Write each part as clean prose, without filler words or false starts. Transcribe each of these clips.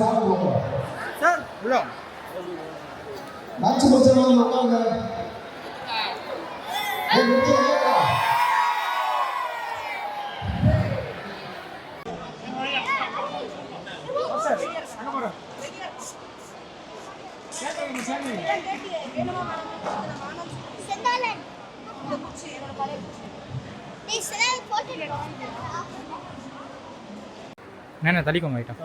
Sir உள்ள match முடிச்சவங்க உட்காருங்க. நான் தள்ளிக்கோங்க ஐட்டம்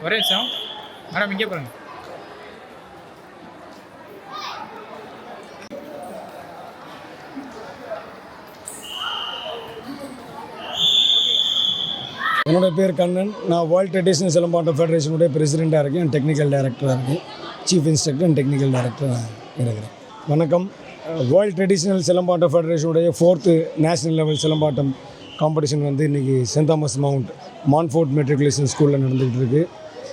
ஒரே நிமிஷம் மேடம் இங்கே பாருங்க. என்னோடய பேர் கண்ணன். நான் வேர்ல்ட் ட்ரெடிஷ்னல் சிலம்பாட்டம் ஃபெடரேஷனுடைய பிரசிடெண்ட்டாக இருக்கேன், டெக்னிக்கல் டைரக்டராக இருக்கேன், சீஃப் இன்ஸ்ட்ரக்டர் அண்ட் டெக்னிக்கல் டைரக்டராக இருக்கிறேன். வணக்கம். வேர்ல்ட் ட்ரெடிஷ்னல் சிலம்பாட்டம் ஃபெடரேஷனுடைய 4th national level Silambattam competition வந்து இன்றைக்கி saint Thomas mount Montfort matriculation ஸ்கூலில் நடந்துகிட்டு இருக்குது.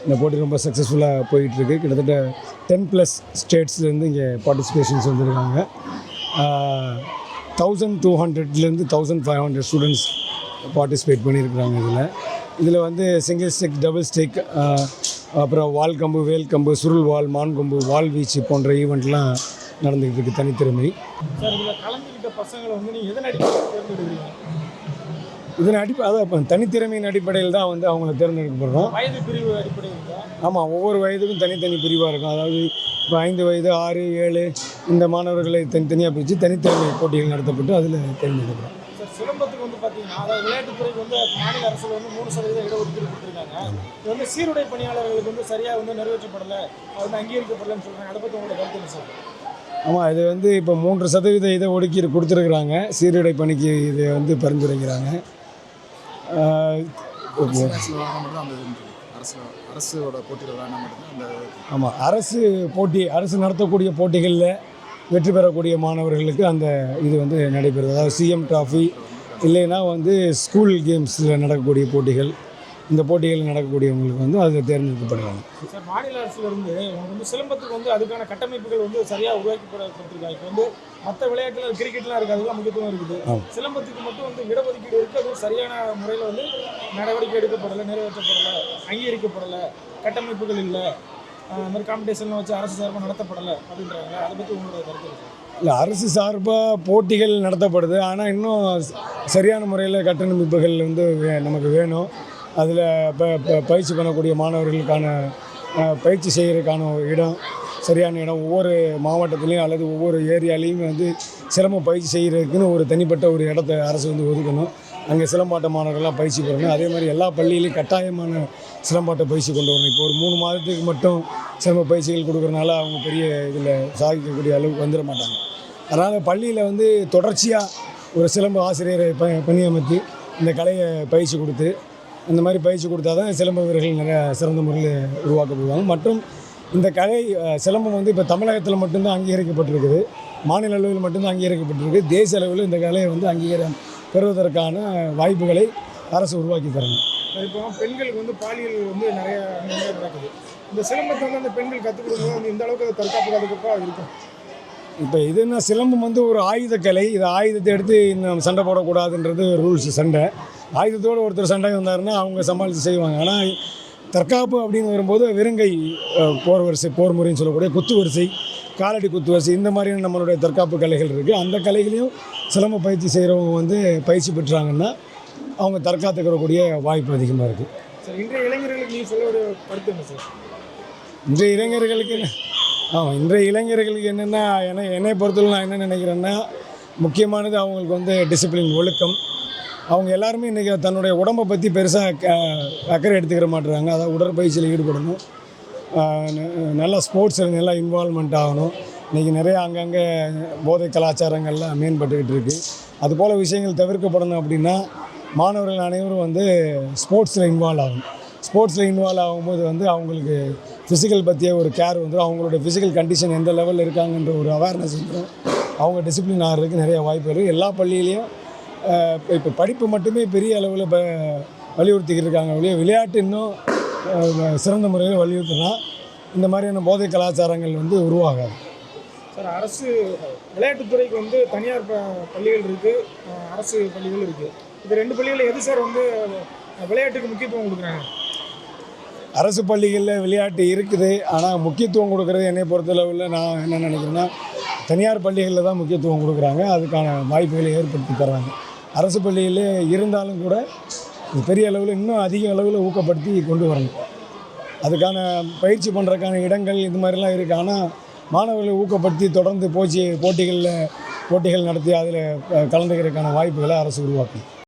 இந்த போட்டி ரொம்ப சக்ஸஸ்ஃபுல்லாக போயிட்டுருக்கு. கிட்டத்தட்ட 10+ ஸ்டேட்ஸ்லேருந்து இங்கே பார்ட்டிசிபேஷன்ஸ் வந்துருக்காங்க. 1200 1500 ஸ்டூடெண்ட்ஸ் பார்ட்டிசிபேட் பண்ணியிருக்கிறாங்க. இதில் வந்து சிங்கிள் ஸ்டிக், டபுள் ஸ்டிக், அப்புறம் வால் கம்பு, வேல் கம்பு, சுருள் வால், மான் கொம்பு, வால் வீச்சு போன்ற ஈவெண்ட்லாம் நடந்துக்கிட்டு இருக்குது. தனித்திறமை சார், இதில் கலந்துக்கிட்ட பசங்களை வந்து நீங்கள் எதன் அடிப்படையில் தேர்ந்தெடுக்கிறீங்க? அதான் இப்போ தனித்திறமையின் அடிப்படையில் தான் வந்து அவங்கள தேர்ந்தெடுக்கப்படுறோம். வயது பிரிவு அடிப்படையில் தான்? ஆமாம், ஒவ்வொரு வயதுக்கும் தனித்தனி பிரிவாக இருக்கும். அதாவது இப்போ 5 வயது, 6, 7 இந்த மாணவர்களை தனித்தனியாக பிரித்து தனித்திறமை போட்டிகள் நடத்தப்பட்டு அதில் தேர்ந்தெடுக்கிறோம். சார், சிலம்பத்துக்கு வந்து பார்த்தீங்கன்னா, அதாவது விளையாட்டுத்துறைக்கு வந்து மாநில அரசில் வந்து 3% இடஒதுக்கீடு கொடுத்துருக்காங்க. இது வந்து சீருடை பணியாளர்களுக்கு வந்து சரியாக வந்து நிறைவேற்றப்படலை, அது வந்து அங்கீகரிக்கப்படலைன்னு சொல்கிறாங்க. அதை பற்றி உங்களோட கருத்து என்ன சார்? ஆமாம், இது வந்து இப்போ 3% இதை ஒதுக்கீடு கொடுத்துருக்குறாங்க. சீருடை பணிக்கு இதை வந்து பரிந்துரைக்கிறாங்க. ஆமாம், அரசு நடத்தக்கூடிய போட்டிகளில் வெற்றி பெறக்கூடிய மாணவர்களுக்கு அந்த இது வந்து நடைபெறுது. அதாவது சிஎம் டிராஃபி இல்லைன்னா வந்து ஸ்கூல் கேம்ஸில் நடக்கக்கூடிய போட்டிகள், இந்த போட்டிகளில் நடக்கக்கூடியவங்களுக்கு வந்து அதில் தேர்ந்தெடுக்கப்படுறாங்க. சார், மாநில அரசுலேருந்து வந்து சிலம்பத்துக்கு வந்து அதுக்கான கட்டமைப்புகள் வந்து சரியாக உருவாக்கப்பட்டிருக்காங்க. இப்போ வந்து மற்ற விளையாட்டில் கிரிக்கெட்லாம் இருக்குது, அதுக்கெல்லாம் முக்கியத்துவம் இருக்குது. சிலம்பத்துக்கு மட்டும் வந்து இடஒதுக்கீடு இருக்குது, அது சரியான முறையில் வந்து நடவடிக்கை எடுக்கப்படலை, நிறைவேற்றப்படலை, அங்கீகரிக்கப்படலை, கட்டமைப்புகள் இல்லை, அந்த மாதிரி காம்படிஷன்லாம் வச்சு அரசு சார்பாக நடத்தப்படலை அப்படின்றாங்க. அதை பற்றி உங்களோட கருத்து இல்லை, அரசு சார்பாக போட்டிகள் நடத்தப்படுது, ஆனால் இன்னும் சரியான முறையில் கட்டமைப்புகள் வந்து நமக்கு வேணும். அதில் பயிற்சி பண்ணக்கூடிய மாணவர்களுக்கான பயிற்சி செய்கிறதுக்கான இடம், சரியான இடம் ஒவ்வொரு மாவட்டத்துலேயும் அல்லது ஒவ்வொரு ஏரியாலேயும் வந்து சிலம்பம் பயிற்சி செய்கிறதுக்குன்னு ஒரு தனிப்பட்ட ஒரு இடத்த அரசு வந்து ஒதுக்கணும். அங்கே சிலம்பாட்ட மாணவர்கள்லாம் பயிற்சி பெறணும். அதே மாதிரி எல்லா பள்ளியிலையும் கட்டாயமான சிலம்பாட்ட பயிற்சி கொண்டு வரணும். இப்போ ஒரு 3 மாதத்துக்கு மட்டும் சிலம்ப பயிற்சிகள் கொடுக்குறனால அவங்க பெரிய இதில் சாதிக்கக்கூடிய அளவுக்கு வந்துட மாட்டாங்க. அதனால் பள்ளியில் வந்து தொடர்ச்சியாக ஒரு சிலம்ப ஆசிரியரை பணியமர்த்தி இந்த கலையை பயிற்சி கொடுத்து, இந்த மாதிரி பயிற்சி கொடுத்தா தான் சிலம்ப வீரர்கள் நிறையா சிறந்த முறையில் உருவாக்கப்படுவாங்க. மற்றும் இந்த கலை சிலம்பம் வந்து இப்போ தமிழகத்தில் மட்டும்தான் அங்கீகரிக்கப்பட்டிருக்குது, மாநில அளவில் மட்டும்தான் அங்கீகரிக்கப்பட்டிருக்கு. தேசிய அளவில் இந்த கலையை வந்து அங்கீகாரம் பெறுவதற்கான வாய்ப்புகளை அரசு உருவாக்கி தரணும். இப்போ பெண்களுக்கு வந்து பாலியல் வந்து நிறைய நடக்குது. இந்த சிலம்பத்தை வந்து அந்த பெண்கள் கற்றுக்கொடுக்கும்போது வந்து இந்த அளவுக்கு தற்காப்பு பாதுகாப்பாக இருக்கும். இப்போ இது என்ன, சிலம்பம் வந்து ஒரு ஆயுத கலை. இது ஆயுதத்தை எடுத்து இன்னும் சண்டை போடக்கூடாதுன்றது ரூல்ஸ். சண்டை ஆயுதத்தோடு ஒருத்தர் சண்டை வந்தாருன்னா அவங்க சமாளித்து செய்வாங்க. ஆனால் தற்காப்பு அப்படின்னு வரும்போது வெறுங்கை போர் முறைன்னு சொல்லக்கூடிய குத்து வரிசை, காலடி குத்து வரிசை, இந்த மாதிரியான நம்மளுடைய தற்காப்பு கலைகள் இருக்குது. அந்த கலைகளையும் சிலம்ப பயிற்சி செய்கிறவங்க வந்து பயிற்சி பெற்றாங்கன்னா அவங்க தற்காத்துக்கிறக்கூடிய வாய்ப்பு அதிகமாக இருக்குது. சார், இன்றைய இளைஞர்களுக்கு நீங்கள் சொல்ல ஒரு கருத்து என்ன சார்? இன்றைய இளைஞர்களுக்கு என்னென்னா, என்னை பொறுத்தவரை நான் என்ன நினைக்கிறேன்னா, முக்கியமானது அவங்களுக்கு வந்து டிசிப்ளின், ஒழுக்கம். அவங்க எல்லாருமே இன்றைக்கி தன்னுடைய உடம்பை பற்றி பெருசாக அக்கறை எடுத்துக்கிற மாட்டுறாங்க. அதாவது உடற்பயிற்சியில் ஈடுபடணும், நல்லா ஸ்போர்ட்ஸில் நல்லா இன்வால்மெண்ட் ஆகணும். இன்றைக்கி நிறைய அங்கங்கே போதை கலாச்சாரங்கள்லாம் மேம்பட்டுக்கிட்டு இருக்குது. அதுபோல் விஷயங்கள் தவிர்க்கப்படணும் அப்படின்னா மாணவர்கள் அனைவரும் வந்து ஸ்போர்ட்ஸில் இன்வால்வ் ஆகும். ஸ்போர்ட்ஸில் இன்வால்வ் ஆகும்போது வந்து அவங்களுக்கு ஃபிசிக்கல் பற்றிய ஒரு கேர் வந்துடும். அவங்களோட ஃபிசிக்கல் கண்டிஷன் எந்த லெவலில் இருக்காங்கன்ற ஒரு அவேர்னஸ் வந்துடும். அவங்க டிசிப்ளின் ஆகிறதுக்கு நிறைய வாய்ப்பு இருக்குது. எல்லா பள்ளியிலையும் இப்போ படிப்பு மட்டுமே பெரிய அளவில் இப்போ வலியுறுத்திக்கிட்டு இருக்காங்க ஒழிய விளையாட்டு இன்னும் சிறந்த முறையில் வலியுறுத்தினா இந்த மாதிரியான போதை கலாச்சாரங்கள் வந்து உருவாகாது. சார், அரசு விளையாட்டுத்துறைக்கு வந்து தனியார் பள்ளிகள் இருக்குது, அரசு பள்ளிகள் இருக்குது. இது 2 பள்ளிகளில் எது சார் வந்து விளையாட்டுக்கு முக்கியத்துவம் கொடுக்குறாங்க? அரசு பள்ளிகளில் விளையாட்டு இருக்குது, ஆனால் முக்கியத்துவம் கொடுக்குறது என்னை பொறுத்தளவில் நான் என்ன நினைக்கிறேன்னா தனியார் பள்ளிகளில் தான் முக்கியத்துவம் கொடுக்குறாங்க. அதுக்கான வாய்ப்புகளை ஏற்படுத்தி தர்றாங்க. அரசு பள்ளியில் இருந்தாலும் கூட பெரிய அளவில் இன்னும் அதிக அளவில் ஊக்கப்படுத்தி கொண்டு வரணும். அதுக்கான பயிற்சி பண்ணுறதுக்கான இடங்கள் இது மாதிரிலாம் இருக்குது. ஆனால் மாணவர்களை ஊக்கப்படுத்தி தொடர்ந்து போட்டிகள் நடத்தி அதில் கலந்துக்கிறதுக்கான வாய்ப்புகளை அரசு உருவாக்கணும்.